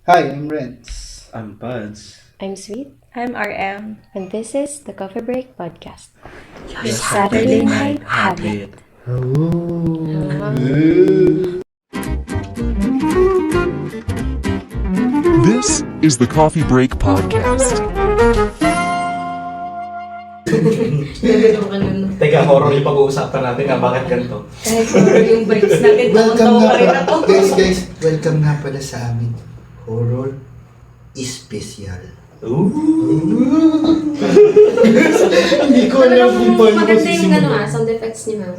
Hi, I'm Renz. I'm Buds. I'm Sweet, I'm RM. and this is the Coffee Break Podcast. Your Saturday Night Habit. This is the Coffee Break Podcast. Ganito ka nun. Teka, horror yung pag-uusapan natin nga. Bakit ganito? Kahit horror yung vibes natin, Welcome tawang-tawa nga pa rin pala. ako. Guys, welcome nga pala sa amin. Horror Special. Hindi ko alam kung paano ko Maganda yung sisimulan. sound effects niya ma'am.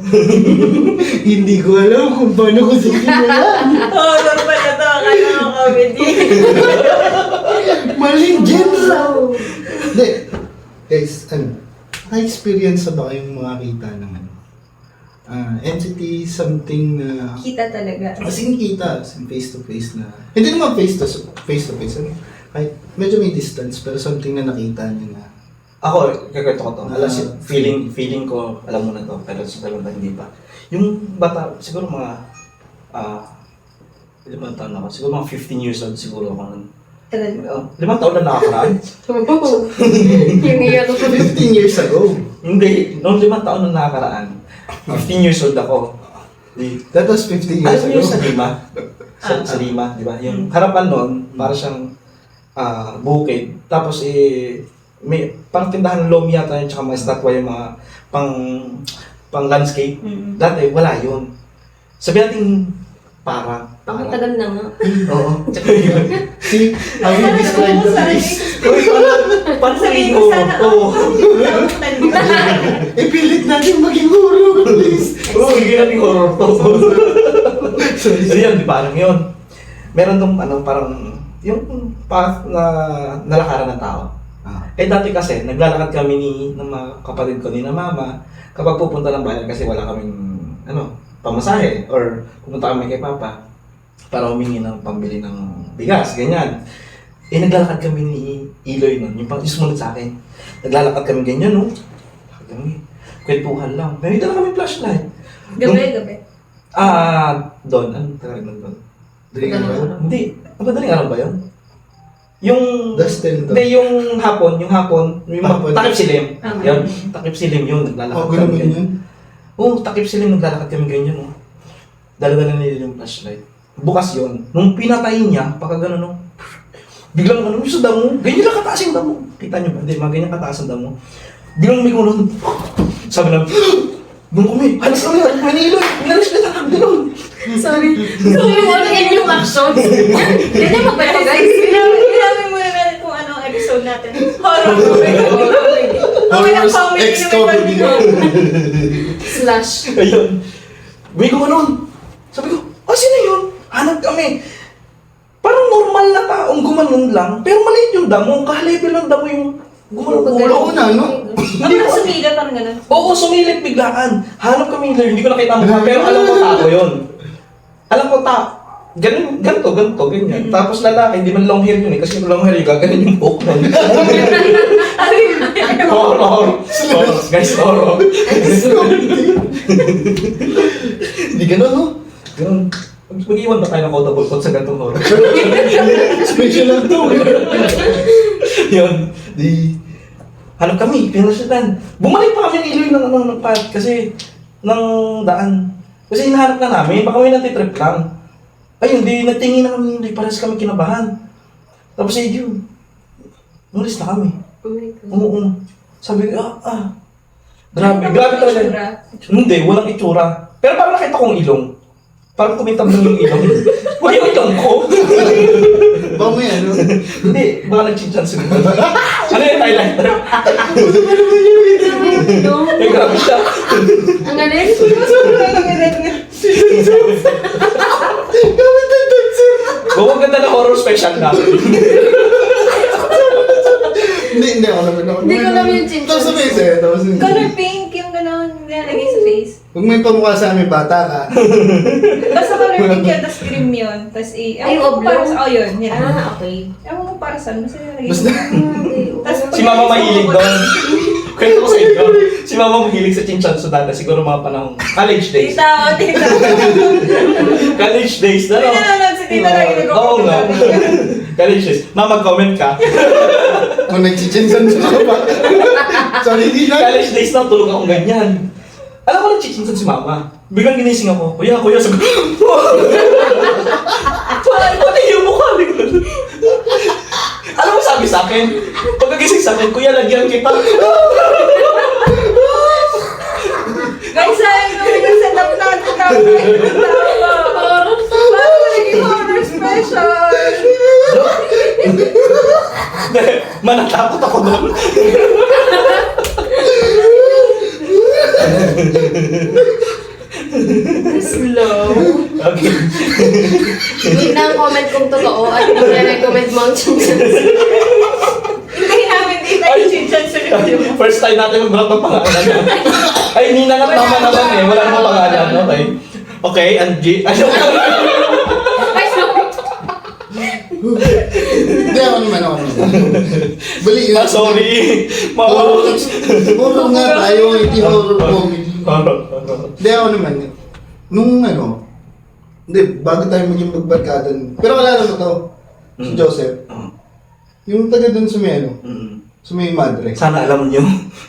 Hindi ko alam kung paano ko sisimulan. Horror pa na to, akala ko comedy. Maling genre. Hindi. Guys, na-experience na ba kayong makakita ng entity, something na... Kita talaga. As in kita, as in face to face na... Hindi naman face to face. Kahit medyo may distance, pero something na nakita niyo na... Ako, kakwento ko to. Alas- Feeling ko, alam mo na to. Pero sa tayo ba, hindi pa. Yung bata, siguro mga... limang taon ako. Siguro mga 15 years old siguro ako nun. Talaga. 5 taon na nakakaraan? Yung iyak ko. 15 years ago. Hindi. Noong 5 taon na nakakaraan. 15 years old ako. That was 15 years Alam mo ago. yung sa Lima? Sa Lima, di ba? Yung harapan nun, para siyang bukid. Tapos may parang tindahan ng lomi yata yun, tsaka mga estatwa yung mga pang landscape. Dati, wala yun. Sabi natin, parang. Ang tagal na nga. Oo. See, how you describe the place? Uy, parang Sabihin ko. ko sana, Oo. Pilit natin maging horror, please. Oo, hindi natin horror to. So yun, di parang yun. Meron nung parang yung path na nalakaran ng tao. Eh dati kasi, naglalakad kami ng mga kapatid ko ni na mama kapag pupunta ng bayan kasi wala kaming pamasahe or pupunta kami kay papa para humingi ng pambili ng bigas, ganyan. Eh naglalakad kami ni Iloy nun, yung sumunod sa akin. Naglalakad kami ganyan, no? Kami, kwentuhan lang. May dala kami flashlight. Gabi. Doon. Anong tawag nun doon? Drink ba? Hindi. Madaling araw ba yun? Yung... Dustin to. Hindi, yung hapon, yung Hapon. takip silim. Ah. Yun, takip silim yun, naglalakad Oh, gano'n kami yun? Oo, takip silim, naglalakad kami ganyan, oh. Dala-dala nila yung flashlight. Bukas yun. Nung pinatay niya, pagka gano'n, no, biglang yung sa damo, ganyan lang kataas yung damo. Kita niyo ba? Hindi, mga ganyan kataas ang damo. Biglang may gano'n. Sabi na, doon kami, halos kami, Manilo, nilalas na takag gano'n. Sorry. So, yun yung actions. Ganyan mo ba ito, guys? Ilamin muna natin kung anong episode natin. Horror comedy. Okay lang, comedy Ex-comedy. Slash. Ayun. May gumanon. Sabi ko, sino yun? Hanap kami. Parang normal na taong gumanon lang, pero maliit yung damo. Kahalevel ng damo yung gumanon ulo. Oo na, no? Hindi ko sumila, parang gano'n. Oo, sumilip biglaan. Hanap kami yung hindi ko nakita ang mukha, pero alam ko tao yun. Alam ko ganito, ganyan. Tapos lalaki, hindi man long hair yun eh, kasi yung long hair yung gaganin yung buhok nun. Horror. Guys, horror. Hindi ganun, no? Ganun. Mag-iwan ba tayo ng quotable quote sa gantong horror? Special lang to. Yun. Hanap kami, pinasutan. Bumalik pa kami ng Iloy ng path kasi ng daan. Kasi hinahanap na namin, baka may natitrip lang. Ayun, nagtingin na kami, hindi pares kami kinabahan. Tapos yun, umalis na kami. Oh my God. Oo. Sabi ko, Grabe talaga. Hindi, walang itsura. Pero parang nakita kong ilong. Parang kumintab lang yung ilong. Wala yung ilong ko. Baka may ano? Hindi, baka nag-chinchan siguro. Ano yung highlighter? Ay, grabe siya. Ang galing. Bawang ganda na horror special na. Hindi ako naman. Hindi ko alam yung chin-chin. Tapos sa face eh. Tapos yung... Color pink, yung gano'n, nilalagay sa face. Kung may pamukha sa amin, bata ka. Basta color pink yun, tapos cream yun. Tapos Ay, ewan ko oblong. para sa, yun. Yan. Okay. Ewan ko para saan, basta nilalagay. Basta... Tapos Si Mama mahilig doon. Kwento ko sa inyo. Si mama mahilig sa chinchanso dati. Siguro mga panahon. College days. Tita, tita. College days na. May nanonood si tita na ginagawa. Oo nga. College days. Mama, mag-comment ka. Kung nagchichinsan sa ba? Sorry, hindi na. College days na, tulog akong ganyan. Alam ko nagchichinsan si mama. Biglang ginising ako. Kuya, sabi ko. Pati yung mukha. Alam mo sabi sa akin? Pagkagising sa akin, kuya, lagyan kita. Guys, sayang naman yung setup natin. Paano naging horror special? Manatakot ako doon. Slow. Okay. Huwag na ang comment kung totoo at kung i-recommend mo ang chinchanso. Hindi namin tita yung chinchan sa video. First time natin mag-block ng pangalan. Ay, Nina nga tama naman eh. Wala namang pangalan. Okay. Okay, Angie. Ay, sorry. Hindi, ako naman. Bali, Sorry. Horror nga tayo, hindi horror comedy. Horror. Hindi, ako naman. Nung hindi, bago tayo maging magbarkada. Pero alala mo to, si Joseph. Yung taga dun sa may sa may madre. Sana alam niyo.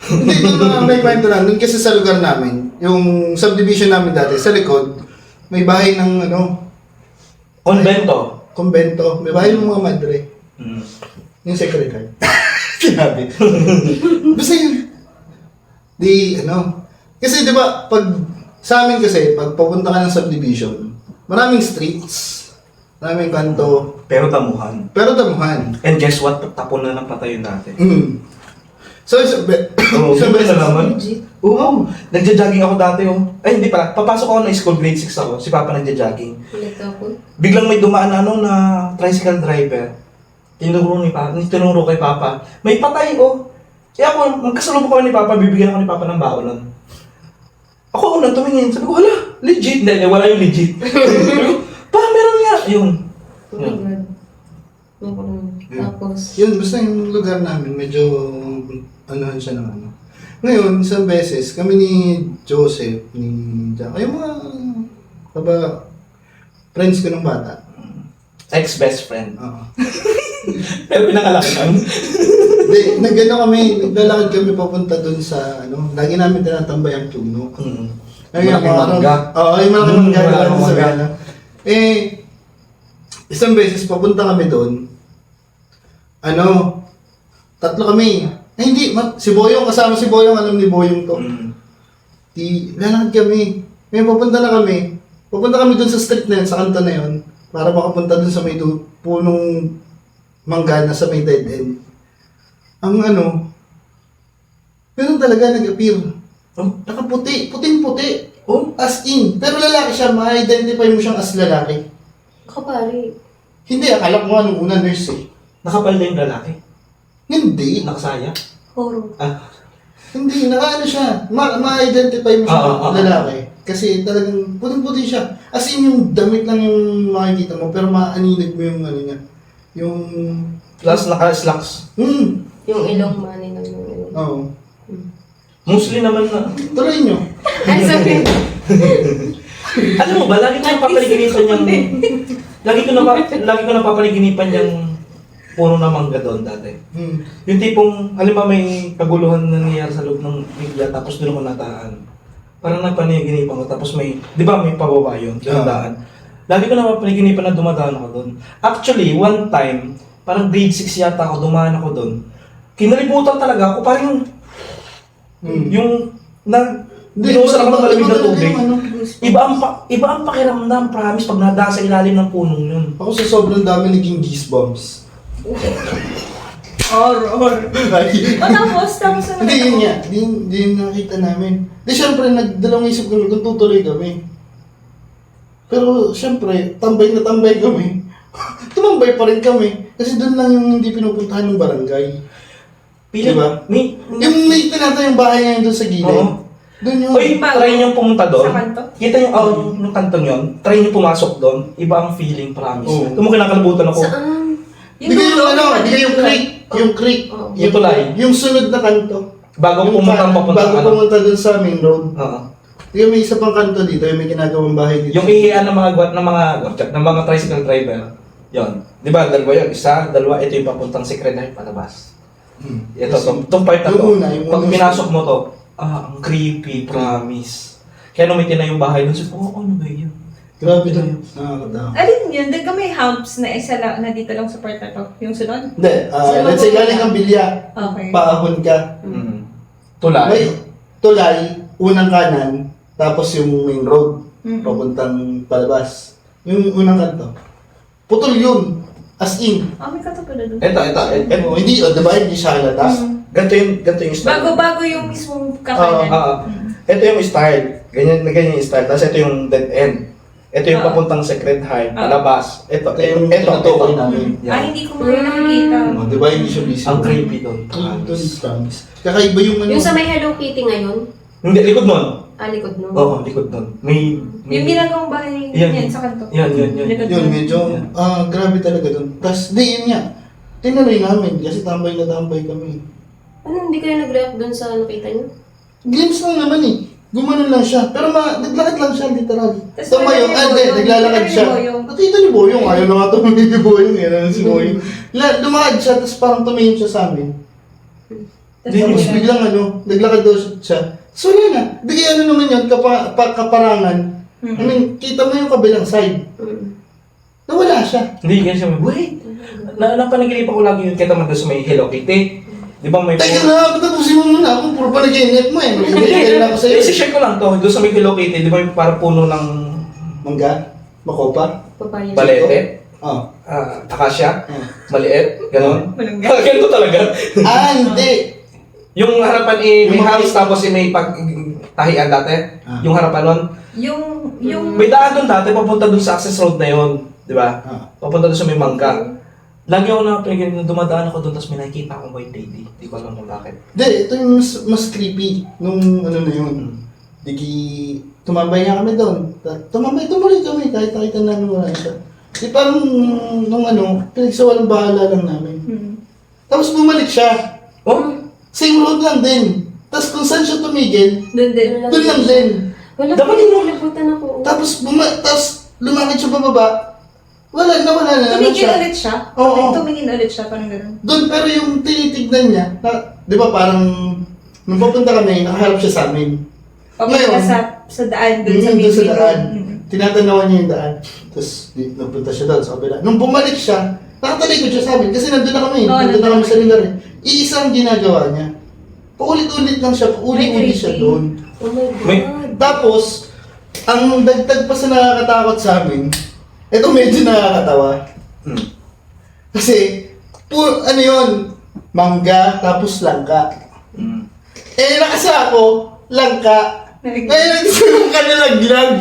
Hindi, yung may kwento lang. Doon kasi sa lugar namin, yung subdivision namin dati, sa likod, may bahay ng Konbento. kumbento. May bahay ng mga madre. Yung secretary. Sinabi. Basta yun. Kasi di ba, sa amin kasi, pag papunta ka ng subdivision, maraming streets, maraming kanto, Pero damuhan. pero damuhan. And guess what? Tapon na ng patay yun dati. So, Oo, isang beses naman. Legit. Oo. Nagja-jogging ako dati. Ay, hindi pala. Papasok ako ng school, grade 6 ako. Si Papa nagja-jogging. Ulit ako. Biglang may dumaan na tricycle driver. Tinuro kay Papa. May patay Kaya ako, magkasalubong ko ni Papa, bibigyan ako ni Papa ng baon nun. Ako unang tumingin. Sabi ko, hala, legit. Hindi, wala yung legit. Sabi ko, Pa, meron nga. Ayun. Oh my God. Tapos, Yun, basta yung lugar namin, medyo anuhan siya ng Ngayon, isang beses, kami ni Joseph, ni Jack, yung mga friends ko ng bata. Ex-best friend. Oo. Pero pinangalakan. Hindi, naglalakad kami papunta dun sa, lagi namin tinatambay ang puno. Malaking mangga. Oo, yung malaking mangga. Malaking Sa mangga. Gana. Isang beses, papunta kami doon. Tatlo kami. Hindi, si Boyong, kasama si Boyong, alam ni Boyong to. Lalakad kami. Ngayon, papunta kami doon sa street na yun, sa kanto na yun, para makapunta doon sa may punong mangga na sa may dead end. Ganun talaga nag-appear. Nakaputi, puting-puti. As in. Pero lalaki siya, ma-identify mo siyang as lalaki. kapari. Hindi, akala ko nga nung una nurse eh. Nakapal na yung lalaki. Hindi. Nakasaya. Horror. Hindi, nakaano siya. Ma-identify mo siya Oo. lalaki. Kasi talagang puting-puti siya. As in yung damit lang yung makikita mo, pero maaninag mo yung niya. Yung... Plus naka-slacks. Yung ilong mani ng yung ilong. Oo. Mostly naman na. Tuloy nyo. Ay, sorry. Alam mo ba, lagi ko napapaliginipan yung... lagi ko napapaliginipan yung puno na mangga doon dati. Yung tipong, halimbawa may kaguluhan na nangyayari sa loob ng bigla, tapos doon ako nataan. Parang napaniginipan ko, tapos may, di ba may pababa yun, dumadaan. Lagi ko napapaliginipan na dumadaan ako doon. Actually, one time, parang grade 6 yata ako, dumaan ako doon. Kinalibutan talaga ako, parang yung binuhusan ako ng malamig na tubig. Iba ang pakiramdam, promise, pag nadaan sa ilalim ng punong yun. Ako sa sobrang dami naging goosebumps. Horror. Tapos ano? Hindi, yun nga. Hindi yun nakita namin. Di syempre, nagdalawang isip kami kung tutuloy kami. Pero syempre, tambay na tambay kami. Tumambay pa rin kami. Kasi doon lang yung hindi pinupuntahan ng barangay. Diba? Yung may tinatayong bahay ngayon doon sa gilid. Oo. Doon yung... Uy, try nyo pumunta doon. Sa kanto? Kita nyo, yung kantong yun. Try nyo pumasok doon. Iba ang feeling, promise. Oo. Ito mo kinakalibutan ako. Saan? Di kayo yung creek. Yung creek. Oo. Yung tulay. Yung sunod na kanto. Bago Yung pumunta kanan, papunta bago pumunta dun sa main road. Oo. Yung may isa pang kanto dito, yung may ginagawang bahay dito. Yung ihian ng mga tricycle driver. Yon. 'Di ba? Dalawa 'yon. Isa, dalawa, ito yung papuntang Secret Life palabas. Ito, tong part na to. Yung una, yung Pag una. pinasok mo to, ang creepy, promise. Kaya nung may tinay yung bahay dun, sabi ko, ano ba yun? Grabe dun. Nakakatawa. Alin yun? Doon ka may humps na isa lang, na dito lang sa part na to. Yung sunod? Hindi, let's say galing kang bilya, Okay. paahon ka. Mm. Tulad. May tulay, unang kanan, tapos yung main road, Mhm. papuntang palabas. Yung unang kanto. Putol yun. As in. May katapala doon. Ito. Hindi, diba? Hindi siya halata. Ganito yung style. Bago yung mismong kakanan. Ito yung style. Ganyan yung style. Tapos ito yung dead end. Ito yung papuntang Secret Hive, palabas. Ito tinutukoy namin. Yan. Hindi ko mga nakikita. Diba? Hindi siya busy. Ang creepy doon. Doon, promise. Kakaiba yung ano. Yung sa may Hello Kitty ngayon, Hindi, likod nun. likod nun. Oo, likod nun. May... Yung ginagawang bahay yan sa kanto. Yan. Likod Yun, nun. medyo, grabe talaga dun. Tapos, yun nga. Tinuloy namin kasi tambay na tambay kami. Ano, hindi kayo nag-react dun sa nakita niyo? Glimpse lang naman eh. Gumanon lang siya. Pero naglakad lang siya, literal. Tas Tumayo, wala ni Boyong. naglalakad Nakita siya. ni Boyong. Nakita ni Boyong, ayaw na nga tumingin ni Boyong. Yan si Boyong. Lumakad siya, tapos parang tumingin siya sa amin. Tas Tapos wala. biglang naglakad daw siya. So wala na. Bigay ano naman yun, kaparangan. Mhm. I mean, kita mo yung kabilang side. Nawala siya. Hindi, ganyan siya. Wait! Napanaginipan ko lagi yun. Kita man doon sa may Hello Kitty. Di ba may... Teka na, patapusin mo muna ako. Puro pa nag-inip mo eh. Mag-inip na ako sa'yo. I-share ko lang to. Doon sa may Hello Kitty, di ba may parang puno ng Mangga? Makopa? Papaya. balete? Oh. Akasya? Oh. Maliit? Ganon? Malungga. Ganito talaga. Hindi. Yung harapan may house tapos may tahian dati. Yung harapan nun. Yung... May daan doon dati, papunta doon sa access road na yun. Di ba? Papunta doon sa may mangga. Lagi ako nakapagin nung dumadaan ako doon, tapos may nakikita akong white lady. Di ko alam kung bakit. Hindi, ito yung mas creepy nung ano na yun. Tumambay nga kami doon. Tumuloy kami kahit nakita namin wala siya. Di parang nung pinagsawalang bahala lang namin. Tapos bumalik siya. Oh? Same road lang din. Tapos kung saan siya tumigil, Doon din. doon lang din. Wala Dapat pa yun. nilabutan ako. Tapos lumakad siya pababa. Wala na. Tumingin ulit siya? Oo. Tumingin ulit siya, parang gano'n. Doon, pero yung tinitignan niya, di ba parang, nung papunta kami, nakaharap siya sa amin. Papunta Ngayon, sa daan, doon sa doon sa main daan. road. Tinatanawan niya yung daan. Tapos, napunta siya doon sa kabila. Nung bumalik siya, nakatalikod siya sa amin. Kasi nandun na kami. Oo, Nandun na nandun kami sa lugar eh. Iisa ang ginagawa niya. Paulit-ulit lang siya. Paulit-ulit siya creepy. doon. Oh my God. May- Tapos, ang dagdag pa sa nakakatakot sa amin, ito medyo nakakatawa. Kasi, ano yun? Mangga, tapos langka. Nakasa ako, langka. Ngayon, yung kanilaglag.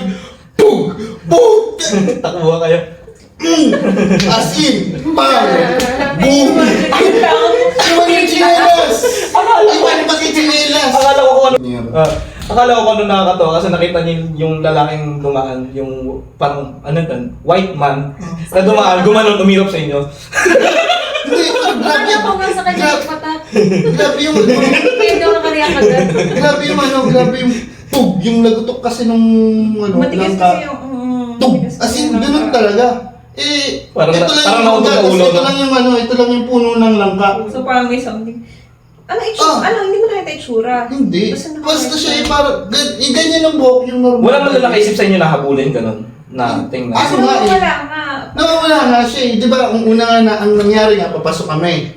Pug! Pug! Takbo kayo. As in, bang! Boom! Iwan yung chinelas! Iwan yung chinelas! Akala ko kung ano. Akala ko kung ano nakakatawa kasi nakita niyo yung lalaking dumaan, yung parang, white man, na dumaan, gumanon, umirap sa inyo. Hindi, grabe Wala ko nga sa kanya Grabe. patat. Grabe yung, Kaya daw nakariyak agad. grabe yung pug, yung lagutok kasi nung, Matigas langka. kasi yung... Tug! matigas As kasi in, yung ganun langka. talaga. Parang ito lang parang yung nautog mangga, na tapos ulo, ito no? lang yung ito lang yung puno ng langka. So parang may something. Ano itsura? Hindi mo nakita itsura. Hindi. Basta Basta siya parang, ganyan ang buhok yung normal. Wala man lang nakaisip sa inyo na habulin, ganun. Na tingnan. Ano nga eh. Wala nga. Nawawala nga siya eh. Di ba, ang una nga na, ang nangyari nga, papasok kami.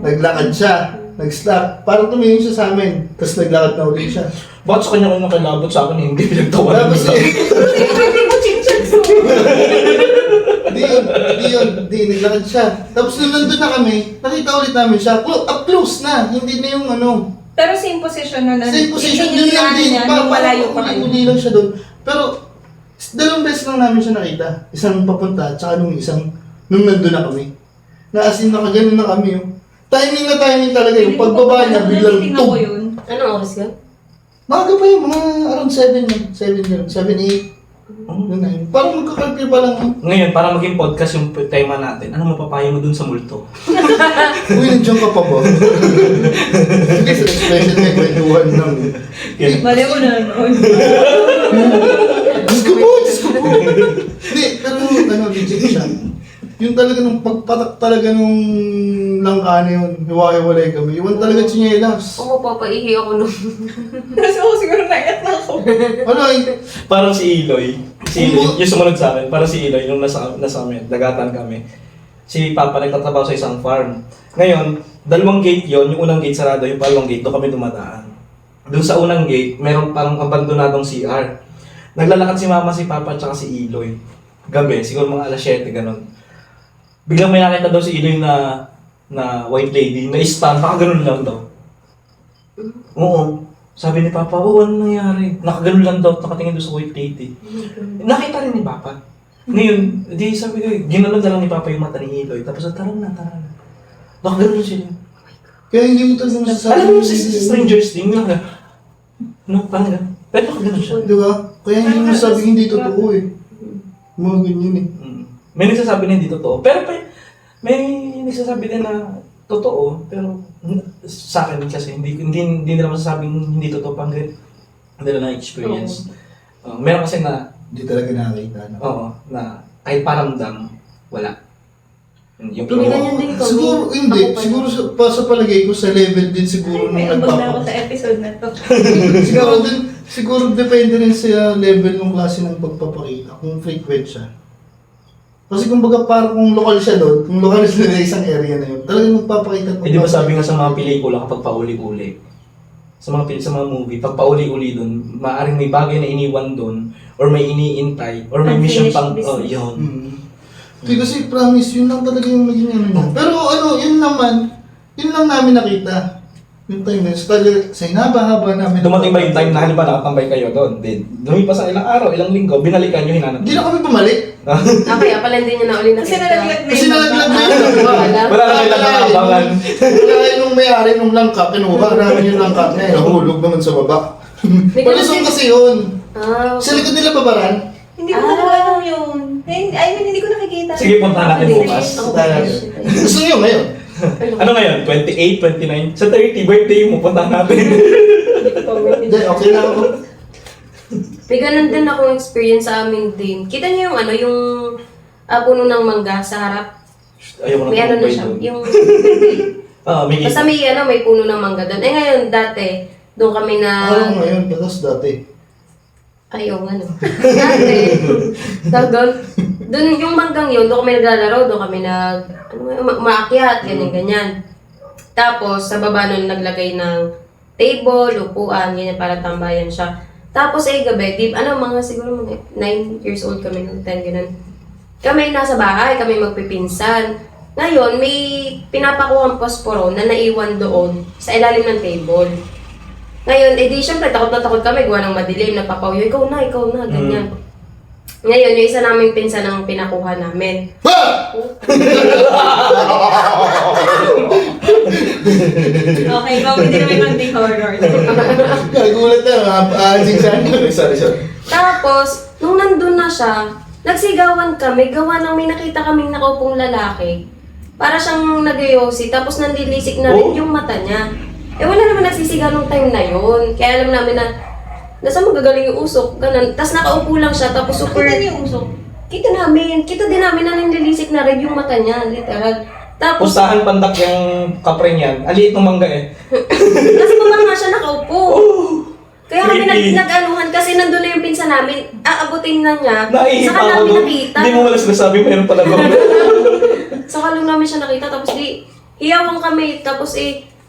Naglakad siya. Nag-stop. Parang tumingin siya sa amin. Tapos naglakad na ulit siya. Bakit sa kanya kung nakilabot sa akin, hindi pinagtawanan Tapos nila. Hindi mo chinchans. Di, naglakad siya. Tapos nung nandun na kami, nakita ulit namin siya. Up close na. Hindi na yung Pero same position na lang. same position yun lang din. Nung malayo pa kayo. Uli lang siya doon. Pero, dalawang beses lang namin siya nakita. Isang papunta, tsaka nung nandun na kami. Na as in, nakaganon na kami. Timing na timing talaga yung pagbaba niya, biglang Tingnan ko tug. yun. Anong oras ka? Maaga pa yung mga around 7 yun. 7 yun. 7, 8. Yun na yun. Parang magkakalpil pa lang. Ngayon, para maging podcast yung tema natin, ano mapapayo mo dun sa multo? Uy, nandiyan ka pa ba? Sige, sa special may kwentuhan lang. Mali mo na noon. Diyos ko po! Hindi, pero legit siya. Yung talaga nung pagpatak talaga nung langka na yun, hiwa-hiwalay kami. Iwan talaga tsinelas. Oo, papaihi ako nung... Kasi ako siguro naiyak na ako. Parang si Eloy. Si Eloy, yung sumunod sa amin, parang si Eloy, nung nasa amin, dagatan kami. Si Papa nagtatrabaho sa isang farm. Ngayon, 2 gate yon, yung unang gate sarado, yung palawang gate, doon kami dumadaan. Doon sa unang gate, meron parang abandonadong CR. Naglalakad si Mama, si Papa, at saka si Eloy. Gabi, siguro mga alas 7, ganun. Biglang may nakita daw si Eloy na white lady, na stand, nakaganon lang daw. Oo. Sabi ni Papa, ano nangyari? Nakaganon lang daw, nakatingin doon sa white lady. Nakita rin ni Papa. Ngayon, di sabi ko, ginanon na lang ni Papa yung mata ni Eloy. Tapos, tara na. Nakaganon sila. Kaya hindi mo talaga masasabi. Alam mo, sa Stranger's Thing, parang gano'n. Pero nakaganon siya. Di ba? Kaya hindi mo masasabi hindi totoo eh. Mga ganyan eh. May nagsasabi na hindi totoo. Pero may nagsasabi din na totoo. Pero sa akin kasi, hindi nila masasabing hindi totoo pang hindi nila na-experience. Meron kasi na, Hindi talaga nakakita. No? oo, na kahit paramdam, wala. Yung Ganyan din kami. Siguro, hindi. Ako pa Siguro sa palagay ko, sa level din siguro May nung ambag na ako nagpapa. sa episode na to. siguro depende rin sa level ng klase ng pagpapakita. Kung frequent siya. Kasi kumbaga parang kung lokal siya doon, kung lokal siya na isang area na yun, talagang magpapakita. di ba sabi nga sa mga pelikula kapag pauli-uli, sa mga movie, pag pauli-uli doon, maaaring may bagay na iniwan doon, or may iniintay, or may mission Unfinished pang, business. yun. Hindi kasi promise, yun lang talaga yung naging ano niya. Pero yun naman, yun lang namin nakita. Yung time na yun, sa inaba-haba namin. Dumating ba yung time na halimbawa nakatambay kayo doon? Lumipas sa ilang araw, ilang linggo, binalikan nyo, hinanap. Hindi na kami bumalik. Kaya pala hindi niya na uli Kasi nakita. nalaglag na Kasi yung nalaglag na bangka. yun. Wala. Wala na kayo nakakabangan. Wala nung may-ari nung langka, kinuha namin yung langka niya. Nahulog naman sa baba. May ganun Palusong din. kasi yun. Ah, Sa likod nila babaran. Hindi ko talaga alam yun. I mean, hindi ko nakikita. Sige, puntahan natin bukas. Gusto niyo ngayon? Ano ngayon? 28, 29? Sa 30, birthday mo, puntahan natin. Hindi, okay lang ako. May ganun din akong experience sa amin din. Kita niyo yung yung puno ng mangga sa harap. Ayaw ko na May ano na tumambay siya. doon. Yung, May basta may puno ng mangga doon. Eh ngayon, dati, doon kami na... Ano ngayon? Tapos dati. Ayaw, Dati, doon yung manggang yun, doon kami naglalaro, doon kami umaakyat, ganyan-ganyan. Tapos, sa baba nun, naglagay ng table, upuan, ganyan, para tambayan siya. Tapos, gabi, mga siguro 9 years old kami, 10, ganun. Kami nasa bahay, kami magpipinsan. Ngayon, may pinapakuhang posporo na naiwan doon sa ilalim ng table. Ngayon, syempre, takot na takot kami, gawa ng madilim, nagpapawiyo, ikaw na, ganyan. Ngayon, yung isa naming pinsan ang pinakuha namin. Ha! Okay, go. Hindi naman konting horror. Nagulat na, sorry. Tapos, nung nandun na siya, nagsigawan kami, gawa ng may nakita kaming nakaupong lalaki. Para siyang nag-yosi, tapos nandilisik na rin yung mata niya. Wala naman nagsisigaw nung time na yun. Kaya alam namin na, nasa magagaling yung usok, ganun. Tapos nakaupo lang siya, tapos super... Kita niyo yung usok? Kita din namin na nandilisik na rin yung mata niya, literal. Tapos, Pustahan pandak yung kapre niyan. Aliit ng mangga eh. nasa baba nga siya nakaupo. Kaya kami Creepy. nag-anuhan kasi nandun na yung pinsan namin, aabutin na niya. Naiipa Saka ako namin doon. nakita. Hindi mo malas nasabi, mayroon pala ba? Saka lang namin siya nakita, tapos hiyawang kami, tapos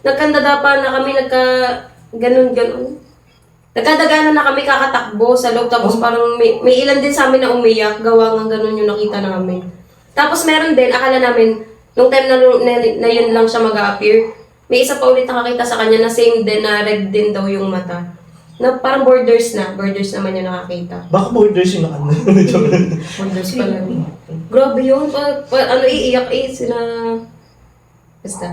nagkandadapa na kami, ganun. Nagkadaganan na kami kakatakbo sa loob, tapos parang may ilan din sa amin na umiyak, gawa ng ganun yung nakita namin. Tapos meron din, akala namin, nung time na yun lang siya mag-a-appear, may isa pa ulit nakakita sa kanya na same din, na red din daw yung mata. Na parang borders naman yung nakakita. Baka borders yung nakanda. Borders pala. Grabe yun, iiyak sila. Basta.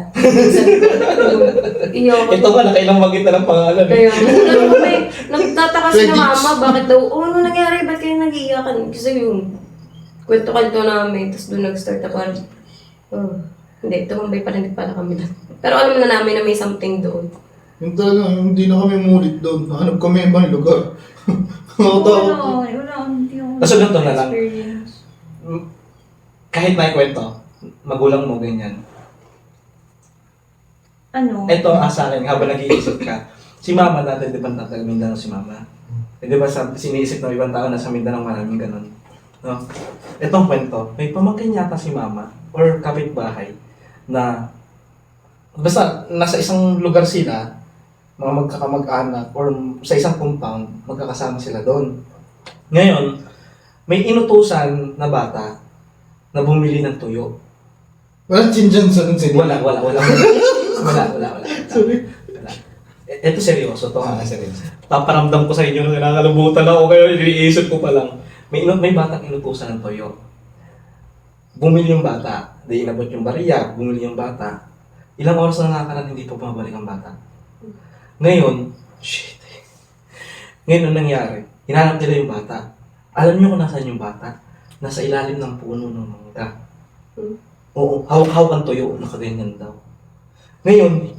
Iyo ako. Ito nga, nakailang magita ng pangalan. Kaya, ano kami, nagtataka si na mama, bakit daw, ano nangyari, ba't kayo nag-iiyakan? Kasi yung kwento-kwento namin, tapos doon nag-start na parang, hindi, tumambay pa rin pala kami doon. Pero alam na namin na may something doon. Yung talaga, hindi na kami mulit doon. Hanap kami ibang lugar. Nakatawa. Hindi ako Basta ganito na lang. experience. Kahit may kwento, magulang mo ganyan. Ano? Ito, sa akin, habang nag-iisip ka, si mama natin, di ba nasa Mindanao si mama? Eh, di ba siniisip ng ibang tao na sa Mindanao maraming ganun. No? Itong kwento, may pamangkin yata si mama or kapitbahay na basta nasa isang lugar sila, mga magkakamag-anak or sa isang compound, magkakasama sila doon. Ngayon, may inutusan na bata na bumili ng tuyo. Walang chinjan sa nun sila. Wala. Sorry. Wala. Ito seryoso to ha, seryoso. Paparamdam ko sa inyo na nakakalimutan ako kayo, iniisip ko pa lang. May batang inutusan ng toyo. Bumili yung bata, di inabot yung bariya, bumili yung bata. Ilang oras na nakakaraan, hindi pa bumabalik ang bata. Ngayon, Ngayon ang nangyari, hinanap nila yung bata. Alam niyo kung nasaan yung bata? Nasa ilalim ng puno ng mangga. Oo, hawak-hawak ang tuyo, nakaganyan daw. Ngayon,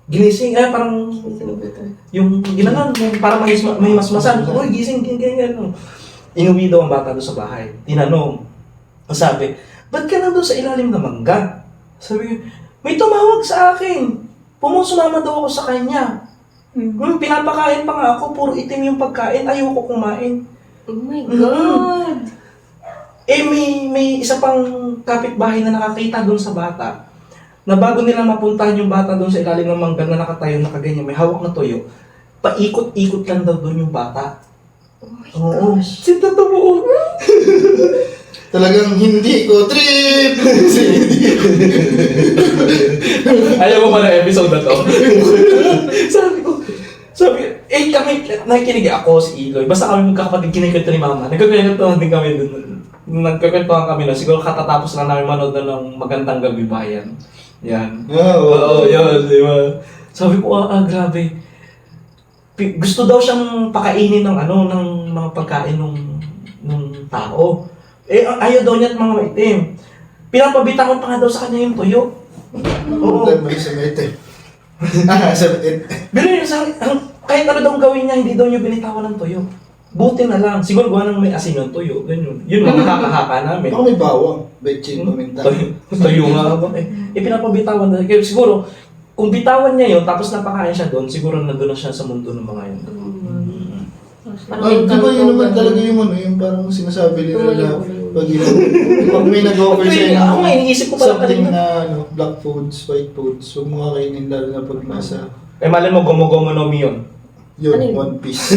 ginising, parang yung ginanon, yung parang may masmasan. Uy, gising, ganyan. Inuwi daw ang bata doon sa bahay. Tinanong. Ang sabi, ba't ka na doon sa ilalim ng mangga? Sabi, may tumawag sa akin. Pumusumama daw ako sa kanya. Pinapakain pa nga ako, puro itim yung pagkain, ayoko kumain. Oh my God! Eh, may isa pang kapitbahay na nakakita doon sa bata na bago nila mapuntahan yung bata doon sa ilalim ng mangga na nakatayo, nakaganyan, may hawak na tuyo, paikot-ikot lang daw doon yung bata. Oh my Oo. gosh! Si totoo. Talagang hindi ko trip! Ayaw mo pa na episode na to? Kami, nakikinig ako, si Eloy. Basta kami magkakapatid, kinikwento ni Mama. Nagkakwentuhan din kami dun. Nagkakwentuhan kami na. Siguro katatapos lang namin manood na ng Magandang Gabi Bayan. Yan. Oo, yun, di ba? Sabi ko, grabe. Gusto daw siyang pakainin ng ng mga pagkain ng tao. Eh, ayaw daw niya at mga maitim. Pinapabitawan pa nga daw sa kanya yung tuyo. Oo. May samete. Samete. Bilhin sa kahit ano daw gawin niya, hindi daw niya binitawan ng tuyo. Buti na lang. Siguro gawa nang may asin ng tuyo. Ganyan. Yun mga haka-haka namin. Baka may bawang. Betchin, paminta. Tuyo nga ba? Pinapabitawan na. Kaya siguro, kung bitawan niya yun, tapos napakain siya doon, siguro nandun na siya sa mundo ng mga yun. Di ba yun naman talaga yung parang sinasabi nila na pag may nag-offer sa'yo Ako nga, iniisip ko pala something kanina. na black foods, white foods, huwag mo kakainin lalo na pag nasa Eh, malin mo, gomo-gomo no mi yun. yun, Ano yun? One Piece.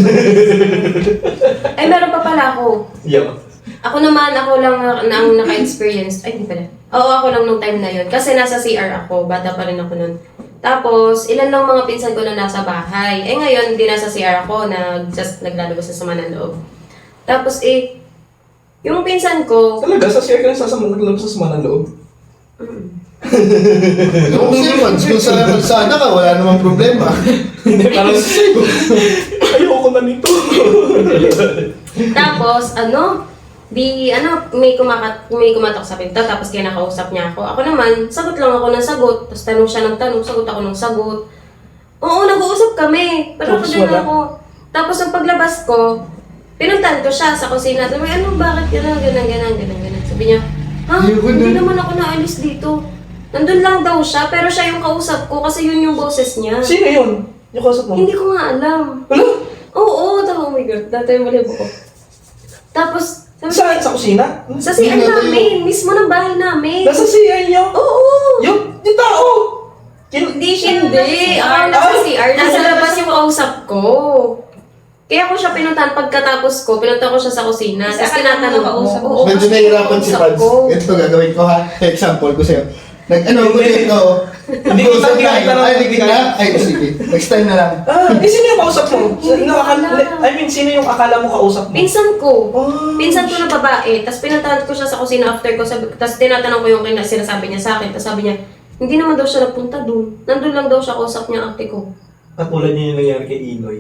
Ay, meron pa pala ako. Yo. Ako naman, ako lang ang naka-experience. Ay, hindi pala. Oo, ako lang nung time na yun. Kasi nasa CR ako. Bata pa rin ako nun. Tapos, ilan lang mga pinsan ko na nasa bahay. Eh ngayon, hindi nasa CR ako. Naglalabas na sa sama ng loob. Tapos yung pinsan ko... Talaga, sa share ka na naglabas sa sama ng loob. Kung once, kung sa kalsada ka, wala namang problema. Hindi, parang ayoko na nito. Tapos, may kumatok sa pinto, tapos kinakausap niya ako. Ako naman, sagot lang ako ng sagot. Tapos tanong siya ng tanong, sagot ako ng sagot. Oo, nag-uusap kami. Pero ako Tapos din wala. ako. Tapos ang paglabas ko, pinuntahan ko siya sa kusina. Sabi, bakit gano'n. Sabi niya, hindi naman ako naalis dito. Nandun lang daw siya, pero siya yung kausap ko kasi yun yung boses niya. Sino yun? Yung kausap mo? Hindi ko nga alam. Wala? Oo, oh my God, dati yung malibo ko. Tapos, Saan? Sa kusina? sa CR namin, mismo ng bahay namin. Nasa CR niyo? Oo! Yung tao! Hindi siya ako nasa CR, nasa labas yung kausap ko. Kaya ko siya pinuntahan pagkatapos ko, pinunta ko siya sa kusina. Kasi Tapos akala mo tinatanong ko. kausap mo. Oo, Medyo kasi nahihirapan si kausap Pads. ko. Ito gagawin ko ha. Example ko sa'yo. Hindi Hindi kita lang. Hindi kita? Ay, sige. Next time na lang. Sino yung kausap mo? Hindi ko alam. Sino yung akala mo kausap mo? Pinsan ko. Pinsan ko na babae. Tapos pinuntahan ko siya sa kusina after ko. Tapos tinatanong ko yung sinasabi niya sa akin. Tapos sabi niya, Hindi naman daw siya nagpunta doon. Nandun lang daw siya, kausap niya ate ko. Katulad niya yung nangyari kay Iloy.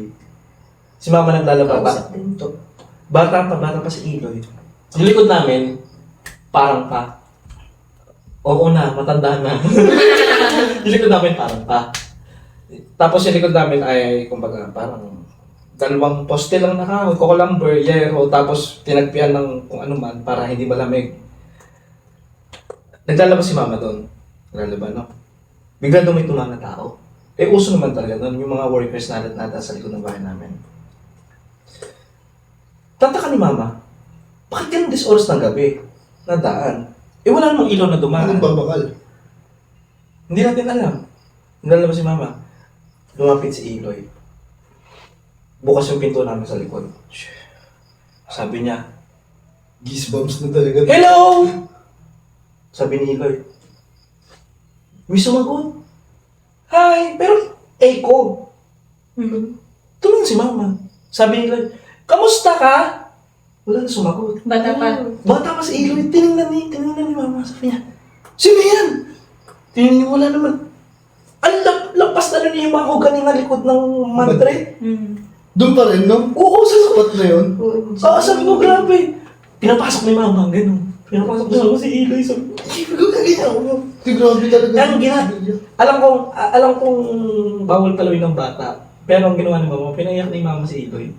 Si mama naglalaba. Kausap din. Bata pa si Iloy. Yung likod namin, parang pa. Oo na, matanda na. Yung likod namin, parang pa. Tapos yung likod namin ay, kumbaga, parang dalawang poste lang na kahoy, kukulamber, yero, tapos tinagpian ng kung ano man para hindi malamig. Naglalaba si mama doon. Naglalaba, no? Bigla doon may tumama tao. Eh, uso naman talaga doon, yung mga workers na nata sa likod ng bahay namin. Tataka ni mama, bakit ganun oras ng gabi? Nadaan. Eh, wala namang ilaw na dumaan. Anong babakal? Hindi natin alam. Naglalaba si mama. Lumapit si Iloy. Bukas yung pinto namin sa likod. Sabi niya, Goosebumps na talaga. hello! Sabi ni Iloy. May sumagot. Hi! Pero echo. Tulong si mama. Sabi ni Iloy, kamusta ka? Wala na sumagot. Bata pa. Bata pa si Iloy. Tinignan ni mama. Sabi niya, sino yan? Tinignan niya, wala naman. Ang lapas na rin yung mga huganing na likod ng mantre. Doon pa rin, no? Oo, sa Spot na yun. sabi ko, grabe. Pinapasok ni mama, gano'n. Pinapasok ni mama si Iloy. Sabi ko, ganyan ako. Di grabe talaga. Alam kong bawal palawin ng bata. Pero ang ginawa ni mama, pinayak ni mama si Iloy.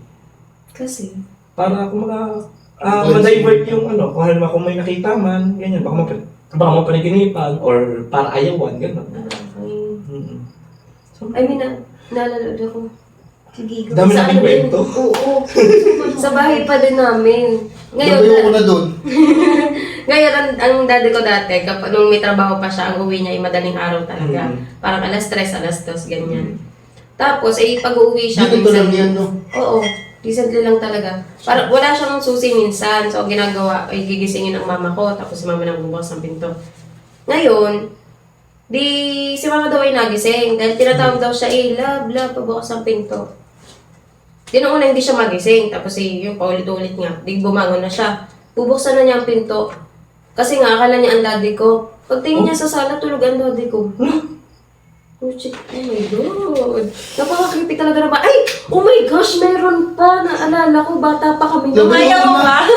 Kasi, Para kung ma-divert yung ano, kung halimbawa kung may nakita man, ganyan, baka mapanaginipan or para ayawan, gano'n. I mean, naalala ko. Gigigo. Dami Sa nating ano din? kwento. Oo. Sa bahay pa din namin. Ngayon, Nabayo ko na doon. ngayon ang daddy ko dati, kapag nung may trabaho pa siya, ang uwi niya ay madaling araw talaga. Parang alas 3, alas 2, ganyan. Tapos, pag-uwi siya, Dito lang yan, no? Oo, recently lang talaga. Parang wala siyang susi minsan. So, ang ginagawa ay gigisingin ng mama ko, tapos si mama nang bubukas ng pinto. Ngayon, si mama daw ay nagising. Dahil tinatawag daw siya, love, pabukas ang pinto. Di nung una hindi siya magising. Tapos yung paulit-ulit nga, di bumangon na siya. Bubuksan na niya ang pinto. Kasi nga, akala niya ang daddy ko. Pagtingin niya sa sala, tulog ang daddy ko. Oh, shit. Oh my God. Napaka-creepy talaga na ba? Ay! Oh my gosh, meron pa. Naalala ko, bata pa kami. Lumaya mo ba?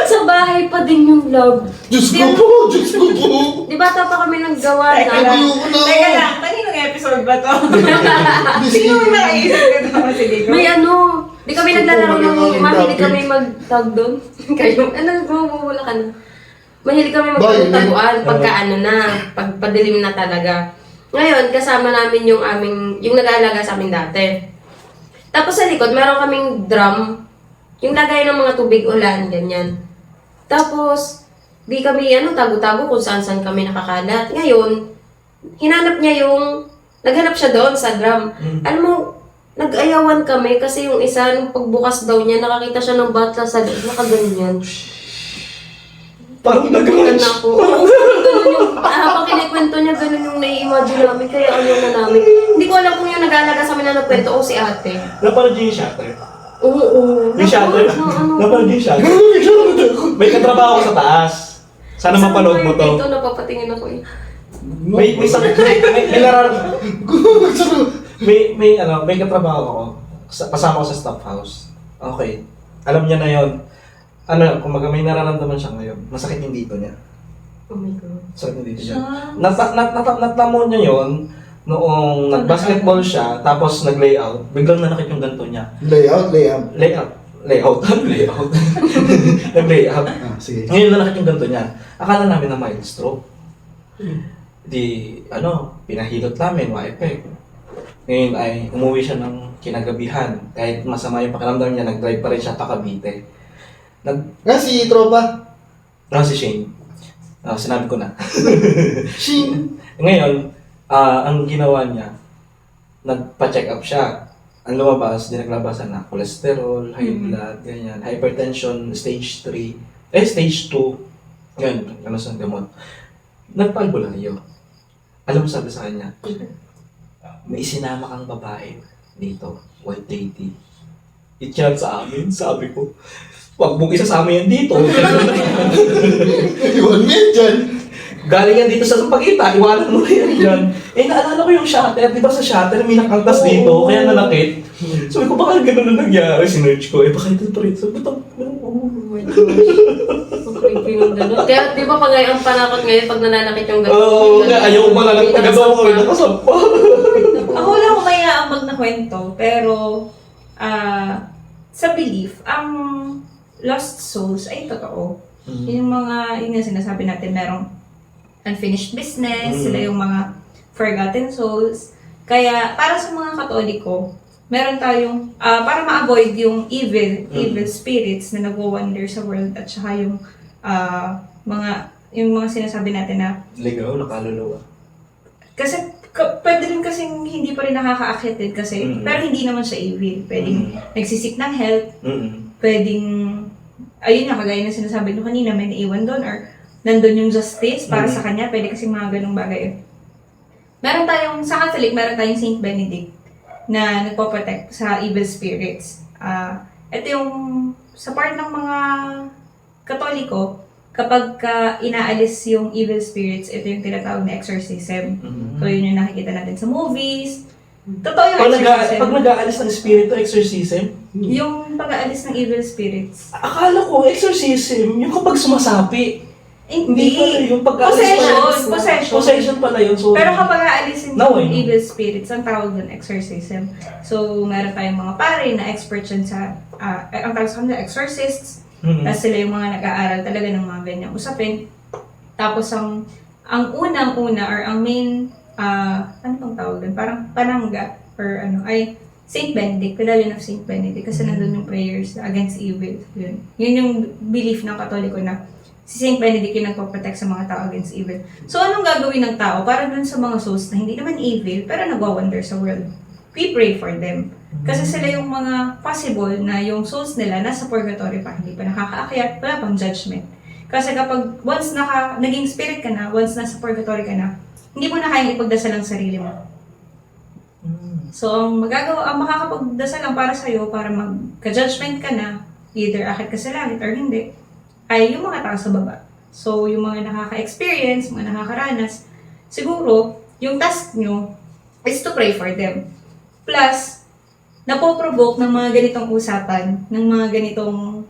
Sa bahay pa din yung love. Diyos Di- ko po! Diyos ko po! Di bata pa kami naggawa Teka na. lang. Ayoko na. Teka lang. Kaninong episode ba to? Sino mo nakaisip ka to? Sige ko. May ano, di kami naglalaro ng Ang mahilig topic. kami mag-tag doon. Kayo, bumubula ka na. Mahilig kami Violent. magtaguan pagka ano na, pag padilim na talaga. Ngayon, kasama namin yung nag-aalaga sa amin dati. Tapos sa likod, meron kaming drum, yung lagay ng mga tubig ulan, ganyan. Tapos, di kami tago-tago kung saan-saan kami nakakalat. Ngayon, naghanap siya doon sa drum. Alam mo, nag-ayawan kami kasi yung isa, nung pagbukas daw niya, nakakita siya ng bata sa loob, nakaganyan. Parang Nagulan na ako. Oo, ganun yung, habang kinikwento niya, ganun yung nai-imagine namin, kaya ayaw na namin. Hindi ko alam kung yung nag-aalaga sa amin na nagkwento o si ate. Napanood niyo yung Shutter? Oo. Yung Shutter? Napanood niyo yung Shutter? May katrabaho ko sa taas. Sana mapanood mo to. Dito, napapatingin ako eh. May katrabaho ako. Kasama ko sa staff house. Okay. Alam niya na yon. Kumaga may nararamdaman siya ngayon. Masakit yung dito niya. Oh my God. Masakit yung dito niya. Natamo niya yon noong nag-basketball siya, tapos nag-layout. Biglang nanakit yung ganto niya. Layout. Layout. Nag-layout. Sige. Ngayon nanakit yung ganto niya. Akala namin na mild stroke. Pinahilot namin, ma-effect. Ngayon ay umuwi siya ng kinagabihan. Kahit masama yung pakiramdam niya, nag-drive pa rin siya pa Cavite. Si tropa. Si Shane. Sinabi ko na. Shin. Ngayon, ang ginawa niya, nagpa-check up siya. Ang lumabas, dinaglabasan na cholesterol, high blood, ganyan, hypertension, stage 3, stage 2, ganyan, ano sa gamot. Nagpa-albularyo. Alam mo sabi sa kanya, may isinama kang babae dito, white lady. I-chat sa amin, sabi ko, wag mong isa sa amin yan dito. Iwan mo yan dyan. galing yan dito sa Sampaguita, iwanan mo na yan dyan. Eh, naalala ko yung shutter, di ba sa shutter may nakangkas dito, kaya nanakit. Sabi ko, baka ganun na nangyari, sinerch ko. Eh, baka ito pa rin. Sabi ko, Oh my gosh. Ang creepy ng gano'n. Kaya di ba pag ang panakot ngayon, pag nananakit yung gano'n? oo, ayaw ko malalang pagkagawa ko, nakasampa. Ako lang umayaambag na kwento, pero sa belief, ang lost souls ay totoo. Yung mga, yun yung sinasabi natin, merong unfinished business, sila yung mga forgotten souls. Kaya, para sa mga Katoliko, meron tayong, para ma-avoid yung evil spirits na nagwo-wander sa world at saka yung mga sinasabi natin na Ligaw, nakaluluwa. kasi pwede rin kasing hindi pa rin nakaka-akit din kasi pero hindi naman siya evil. Pwedeng nagsisik ng help, pwedeng ayun nga kagaya ng sinasabi nyo kanina may naiwan doon or nandun yung justice para sa kanya. Pwede kasing mga ganung bagay. Meron tayong sa Catholic, meron tayong Saint Benedict na nagpo-protect sa evil spirits. Ito yung sa part ng mga Katoliko, kapag inaalis yung evil spirits, ito yung tinatawag na exorcism. So, yun yung nakikita natin sa movies. Totoo yung exorcism. Pag nag-aalis ng spirito, exorcism? Yung pag-aalis ng evil spirits. Akala ko, exorcism, yung kapag sumasapi. Hindi pala yung pag-aalis Possession pala yun. So, Pero kapag aalisin Now I yung know. evil spirits, ang tawag doon exorcism. So, meron tayong mga pare na expert dyan sa, ang tawag sa kanila, exorcists. Tapos sila yung mga nag-aaral talaga ng mga ganyang usapin. Tapos ang unang-una or ang main, ano pang tawag doon? Parang panangga or ano, ay Saint Benedict, Medallion of Saint Benedict. Kasi nandun yung prayers against evil. Yun yung belief ng Katoliko na si Saint Benedict yung nagpo-protect sa mga tao against evil. So, anong gagawin ng tao para dun sa mga souls na hindi naman evil, pero nagwa-wonder sa world? We pray for them. Kasi sila yung mga possible na yung souls nila nasa purgatory pa, hindi pa nakakaakyat, wala pang judgment. Kasi kapag once naging spirit ka na, once nasa purgatory ka na, hindi mo na kayang ipagdasal ang sarili mo. So, ang makakapagdasal lang para sa'yo, para magka-judgment ka na, either akit ka sa langit or hindi, ay yung mga tao sa baba. So, yung mga nakaka-experience, mga nakakaranas, siguro, yung task nyo is to pray for them. Plus, napoprovoke ng mga ganitong usapan, ng mga ganitong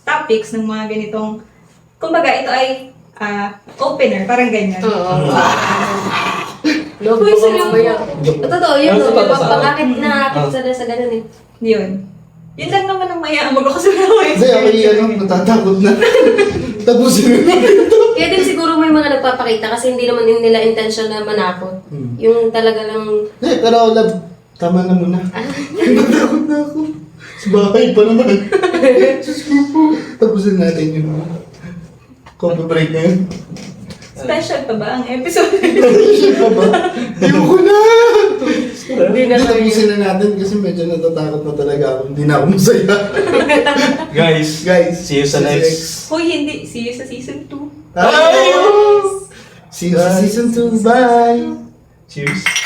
topics, ng mga ganitong, kumbaga, ito ay opener, parang ganyan. Uy, seryoso. Totoo, yun. Ano sa totoo? Pangakit na akit sa ganun eh. Yun. Yun lang naman ang mayaamag ako sa mga Hindi, ako natatakot na. Tapusin na. Kaya din siguro may mga nagpapakita kasi hindi naman din nila intention na manakot. Yung talaga lang... Hindi, pero ako love, tama na muna. Natatakot na ako. Sa bahay pa naman. Diyos ko po. Tapusin natin yung coffee break na yun. special pa ba ang episode? Special pa ba? Ayoko na! Hindi na tayo. Tapusin na natin kasi medyo natatakot na talaga ako. Hindi na ako masaya. Guys, see you sa next. Hoy, hindi. See you sa season 2. See you sa season 2. Bye! Cheers.